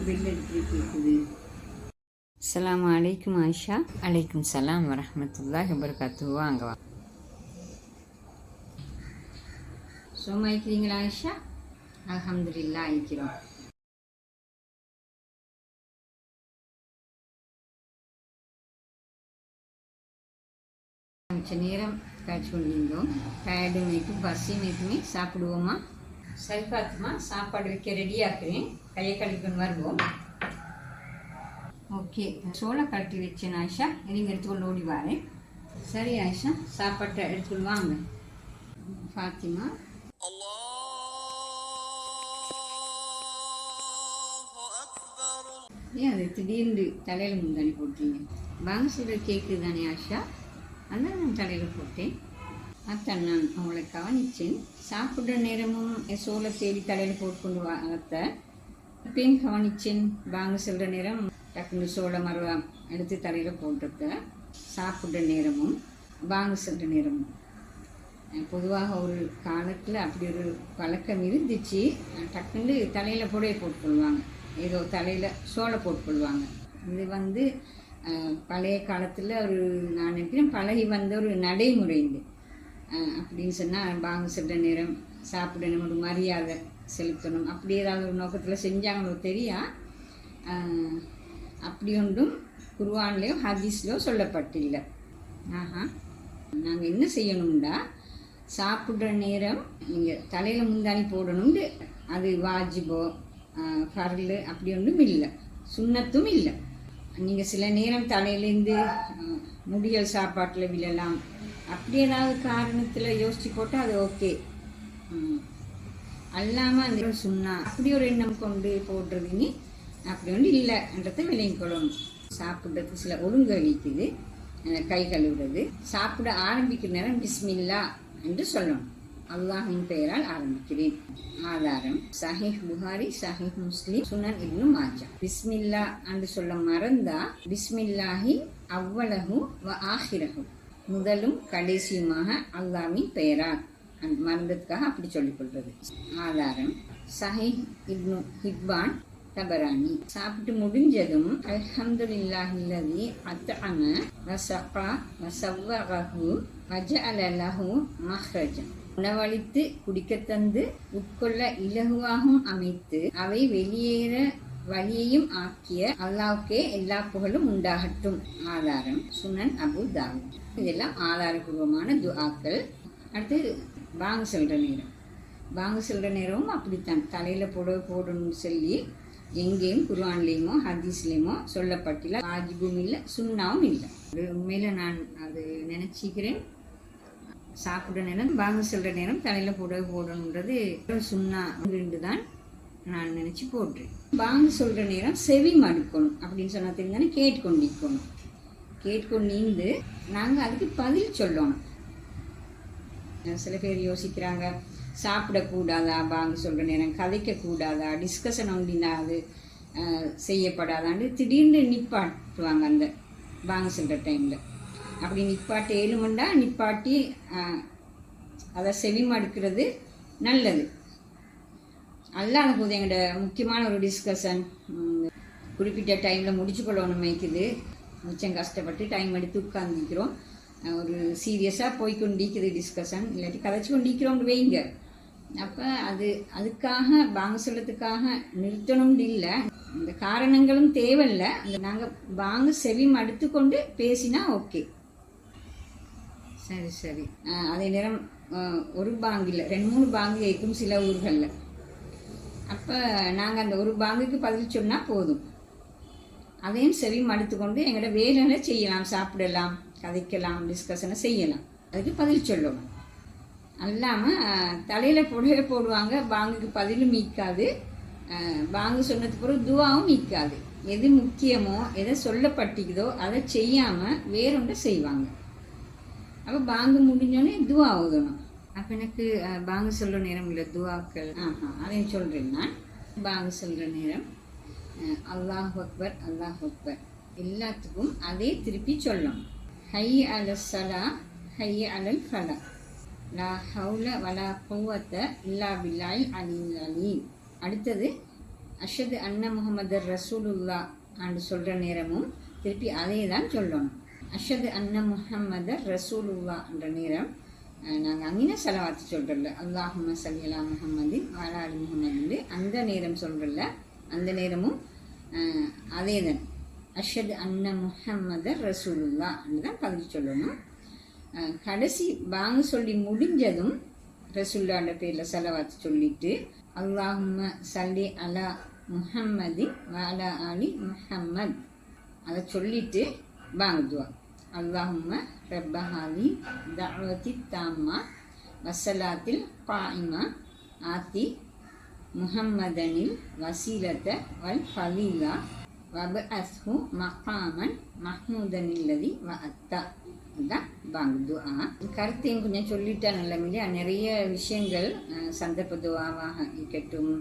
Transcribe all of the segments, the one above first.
Bell அடிக்கடி கேட்குது. அஸ்ஸலாமு அலைக்கும் ஆயிஷா. அலைக்கும் சலாம் வரஹ்மத்துல்லாஹி வபரகாத்துஹு. வாங்க வா. சும்மா இருக்கிறீங்களா ஆயிஷா? அல்ஹம்துலில்லாஹ் இருக்கிறோம். கொஞ்ச நேரம் கழிச்சு கொண்டிருந்தோம். டயர்டும் இருக்கும், பசியும் இருக்குமே. சாப்பிடுவோமா? சரி பார்த்துமா, சாப்பாடு வைக்க ரெடியாக்குறேன். கையை கழுவிக்கொண்டு வருவோம். ஓகே, சோளை கட்டி வச்சேன் ஆயிஷா. நீங்கள் எடுத்துக்கொண்டு ஓடி வரேன். சரி ஆயிஷா, சாப்பாட்டை எடுத்துக்கொண்டு வாங்க. ஃபாத்திமா, ஏன் அது திடீர்னு தலையில் முந்தானி போட்டீங்க? வாங்க சொல்கிற கேக்கு தானே ஆயிஷா, அதான் நான் தலையில் போட்டேன். அத்தான் நான் அவங்களை கவனித்தேன். சாப்பிட்ற நேரமும் சோளை தேடி தலையில் போட்டுக்கொண்டு அத்தை இப்பயும் கவனித்தேன். வாங்க சொல்கிற நேரம் டக்குன்னு சோளை மரம் எடுத்து தலையில் போட்டுருக்க. சாப்பிட்ற நேரமும் வாங்க சொல்கிற நேரமும் பொதுவாக ஒரு காலத்தில் அப்படி ஒரு பழக்கம் இருந்துச்சு. டக்குன்னு தலையில் புடைய போட்டுக்கொள்வாங்க, ஏதோ தலையில் சோளை போட்டுக்கொள்வாங்க. இது பழைய காலத்தில் ஒரு நான் நினைக்கிறேன் பழகி வந்த ஒரு நடைமுறை இது. அப்படின்னு சொன்னால் வாங்க சொல்கிற நேரம் சாப்பிடணும், ஒரு மரியாதை செலுத்தணும், அப்படி ஏதாவது ஒரு நோக்கத்தில் செஞ்சாங்களோ தெரியா. அப்படி ஒன்றும் குர்ஆன்லேயோ ஹதீஸ்லையோ சொல்லப்பட்டில்லை. நாங்கள் என்ன செய்யணும்டா, சாப்பிட்ற நேரம் நீங்கள் தலையில் முந்தானி போடணும்னு அது வாஜிபோ ஃபர்லு அப்படி ஒன்றும் இல்லை, சுன்னத்தும் இல்லை. நீங்கள் சில நேரம் தலையிலேருந்து முடியல் சாப்பாட்டில் விழலாம், அப்படி ஏதாவது காரணத்தில் யோசித்து போட்டால் அது ஓகே. அல்லாமல் அந்த சுண்ணா அப்படி ஒரு எண்ணம் கொண்டு போடுறதுன்னு அப்படி ஒன்று இல்லைன்றதை விலையும் கொள்ளணும். சாப்பிட்றதுக்கு சில ஒழுங்கு அளிக்குது. கை கழுவுறது, சாப்பிட ஆரம்பிக்கிற நேரம் பிஸ்மில்லா என்று சொல்லணும். அல்லாஹின் பெயரால் ஆரம்பிக்கிறேன். ஆதாரம் சஹீஹ் புகாரி, சஹீஹ் முஸ்லிம், சுனன் இப்னு மாஜா. பிஸ்மில்லா என்று சொல்ல மறந்தா பிஸ்மில்லாஹி அவ்வளஹு வ ஆஹிரஹு, முதலும் கடைசியுமாக அல்லாஹ்வின் பெயரால் மறந்ததுக்காக அப்படி சொல்லிக்கொள்வது. ஆதாரம் சஹீஹ் இப்னு ஹிப்பான், தபரானி. சாப்பிட்டு முடிஞ்சதும் அல்ஹம்துலில்லாஹில்லதி அத்அம வஸகா வஸவ்வகஹு வஜஅல லஹு மஹ்ரஜன், உணவளித்து குடிக்கத்தந்து உட்கொள்ள இலகுவாகவும் அமைத்து அவை வெளியேற வழியையும் ஆக்கிய அல்லாஹ்வுக்கே எல்லா புகழும் உண்டாகட்டும். ஆதாரம் சுனன் அபு தாவூத். இதெல்லாம் ஆதாரபூர்வமான துஆக்கள். அடுத்து வாங்க சொல்கிற நேரம். வாங்க சொல்கிற நேரமும் அப்படித்தான் தலையில் போடணும்னு சொல்லி எங்கேயும் குர்ஆன்லேயுமோ ஹதீஸ்லேயுமோ சொல்லப்பட்டில்லை. வாஜிபும் இல்லை, சுன்னாவும் இல்லை. உண்மையில் நான் அது நினச்சிக்கிறேன். சாப்பிட்ற நேரம் வாங்க சொல்கிற நேரம் தலையில் போடணுன்றது சுன்னா ரெண்டு தான் நான் நினச்சி போடுறேன். வாங்க சொல்கிற நேரம் செவி மடுக்கணும் அப்படின்னு சொன்னால் தெரிஞ்சானே கேட்டுக்கொண்டிருக்கணும். கேட்டுக்கொண்டு நாங்கள் அதுக்கு பதில் சொல்லணும். சில பேர் யோசிக்கிறாங்க, சாப்பிடக்கூடாதா வாங்க சொல்கிற நேரம், கதைக்கக்கூடாதா, டிஸ்கஷன் ஒன்றினா அது செய்யப்படாதான்னு திடீர்னு நிப்பாட்டுவாங்க அந்த வாங்க சொல்கிற டைமில். அப்படி நிப்பாட்டி 7 மண்டா நிப்பாட்டி அதை செவி மடுக்கிறது நல்லது. அல்லாத போது எங்களோட முக்கியமான ஒரு டிஸ்கஷன் குறிப்பிட்ட டைமில் முடிச்சு கொள்ளணும் வைக்குது. மிச்சம் கஷ்டப்பட்டு டைம் எடுத்து உட்காந்துக்கிறோம். ஒரு சீரியஸாக போய்கொண்டிருக்குது டிஸ்கஷன், இல்லாட்டி கதைச்சி கொண்டிருக்கிறோம்னு வைங்க. அப்போ அதுக்காக வாங்க சொல்கிறதுக்காக நிறுத்தணும்னு இல்லை. இந்த காரணங்களும் தேவையில்லை. அந்த நாங்கள் வாங்க செவி மடுத்து கொண்டு பேசினா ஓகே. சரி. அதே நேரம் ஒரு பாங்கில் 2-3 பாங்கு கேட்கும் சில ஊர்களில். அப்போ நாங்கள் அந்த ஒரு பாங்குக்கு பதில் சொன்னால் போதும். அதையும் செவி மடுத்து கொண்டு எங்களோட வேலைகளை செய்யலாம், சாப்பிடலாம், கதைக்கலாம், டிஸ்கஷனை செய்யலாம். அதுக்கு பதில் சொல்லணும். அல்லாமல் தலையில் போடுவாங்க, பாங்குக்கு பதிலும் மீக்காது, பாங்கு சொன்னதுக்கு பிறகு துவாவும் மீக்காது. எது முக்கியமோ எதை சொல்லப்பட்டிக்குதோ அதை செய்யாமல் வேறொன்றை செய்வாங்க. அப்போ பாங்கு முடிஞ்சோடனே துவா ஓதணும். அப்போ எனக்கு பாங்கு சொல்கிற நேரம் இல்லை, துவாக்கள் அதையும் சொல்கிறேன் நான். பாங்கு சொல்கிற நேரம் அல்லாஹ் அக்பர், அல்லாஹ் அக்பர் எல்லாத்துக்கும் அதே திருப்பி சொல்லணும். ஹைய அல சலா, ஹைய அலல் ஃபலா, லா ஹவுல வலா குவத்த இல்லா பில்லாஹில் அலியில் அலீம். அடுத்தது அஷ்ஹது அன்ன முஹம்மதர் ரசூலுல்லா என்று சொல்கிற நேரமும் திருப்பி அதே தான் சொல்லணும். அஷ்ஹது அன்ன முஹம்மதர் ரசூலுல்லா என்ற நேரம் நாங்கள் அங்கே செலவாத்து சொல்கிறல்ல, அல்லாஹும்ம ஸல்லி அலா முஹம்மதின் வ அலா ஆலி முஹம்மதின் அந்த நேரம் சொல்கிறல்ல, அந்த நேரமும் அதே தான் அஷ்ஹது அன்ன முஹம்மதர் ரசூலுல்லா என்று தான் பதில் சொல்லணும். கடைசி பாங்கு சொல்லி முடிஞ்சதும் ரசூல்லாண்ட பேரில் செலவாத்து சொல்லிட்டு அல்லாஹும்ம ஸல்லி அலா முஹம்மதின் வ அலா ஆலி முஹம்மத் அதை சொல்லிட்டு பாங்கு துவா. அல்லாஹும்ம ரப்ப ஹாதி தஅவதி தாம்மா வஸ்ஸலாத்தில் காயிமா ஆத்தி முஹம்மதனில் வசீலத வல் ஃபலீலா வபஅஸ்ஹு மகாமன் மஹ்மூதனில்லதி வஅத்தா. இதுதான் பாங்கு துஆ. கருத்தையும் கொஞ்சம் சொல்லிட்டா நல்ல இல்லையா? நிறைய விஷயங்கள் சந்தர்ப்ப துவாவாக இருக்கட்டும்,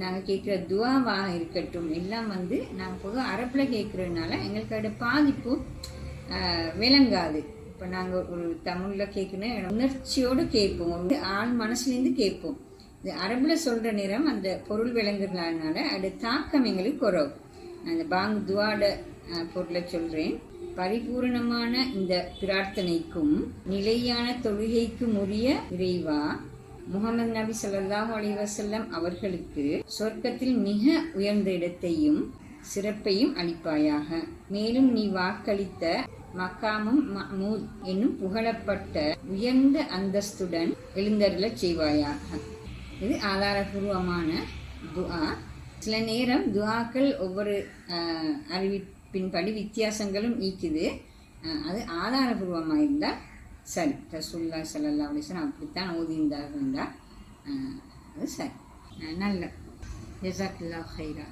நாங்கள் கேட்குற துவாவாக இருக்கட்டும், எல்லாம் நாங்கள் பொதுவாக அரபில் கேட்குறதுனால எங்களுக்கு அதோட பாதிப்பு விளங்காது. இப்போ நாங்கள் ஒரு தமிழில் கேட்கணும் உணர்ச்சியோடு கேட்போம், ஒரு ஆள் மனசுலேருந்து கேட்போம். இது அரபில் சொல்கிற நேரம் அந்த பொருள் விளங்குறதுனால அதோட தாக்கம் எங்களுக்கு குறவு. அந்த பாங்கு துவாட பொருளை சொல்கிறேன். பரிபூரணமான இந்த பிரார்த்தனைக்கும் நிலையான தொழுகைக்கும் உரிய இறைவா, முஹம்மது நபி ஸல்லல்லாஹு அலைஹி வஸல்லம் அவர்களுக்கு சொர்க்கத்தில் மிக உயர்ந்த இடத்தையும் சிறப்பையும் அளிப்பாயாக. மேலும் நீ வாக்களித்த மக்காமும் மஹ்மூத் என்னும் புகழப்பட்ட உயர்ந்த அந்தஸ்துடன் எழுந்தருளச் செய்வாயாக. இது ஆதாரபூர்வமான துஆ. சில நேரம் துஆக்கள் ஒவ்வொரு அறிவிப்பின்படி வித்தியாசங்களும் ஈக்குது. அது ஆதாரபூர்வமாக இருந்தால் சரி. ரசூலுல்லாஹி ஸல்லல்லாஹு அலைஹி வஸல்லம் அப்படித்தான் ஓதியிருந்தார்கள்டா, அது சரி. நல்ல ஜஸாக்கல்லாஹு ஹைரா.